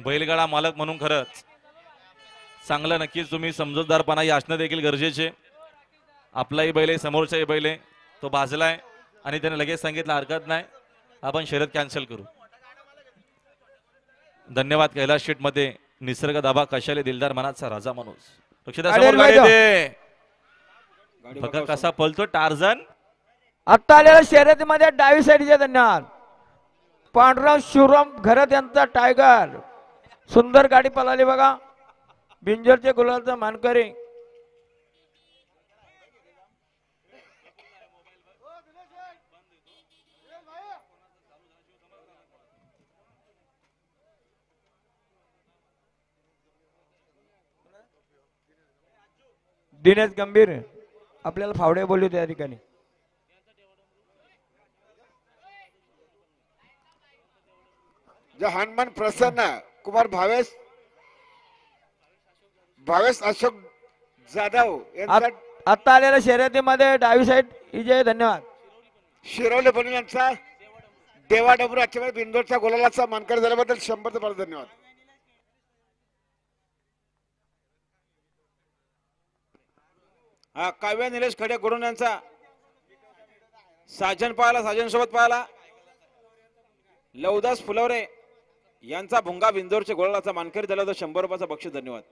बैलगाडा मालक म्हणून खरंच चांगलं नक्कीच तुम्ही समजूतदारपणा असणं देखील गरजेचे. आपलाही बैल आहे, समोरचाही बैल आहे, तो बाजलाय आणि त्याने लगेच सांगितलं हरकत नाही, आपण शर्यत कॅन्सल करू. धन्यवाद. कैलास शीट मध्ये निसर्ग दाबा कशाले दिलदार मनाचा राजा माणूस. समोर गाडी दे बघा कसा पळतो टार्झन. आता आलेल्या शर्यतीमध्ये डावी साईडचे धन्यवाद. पांढरा शिवराम घरत यांचा टायगर सुंदर गाडी पळाली बघा. बिंजरचे गुलालचा मानकरी दिनेश गंभीर आपल्याला फावडे बोलू त्या ठिकाणी. हनुमान प्रसन्न कुमार भावेश अशोक जाधव आता आलेल्या शर्यतीमध्ये डावी साईड विजय धन्यवाद. शिरवले बनू यांचा देवा डबरू आजच्या वेळी बिंदोरच्या गोलालाचा मानकरी झाल्याबद्दल 100 धन्यवाद. काव्य निलेश खडे गुरुन यांचा साजन पाहायला, साजन सोबत पाहायला लवदास फुलवरे यांचा भुंगा बिंदोरच्या गोलालाचा मानकरी झाला तर 100 रुपयाचा बक्षीस. धन्यवाद.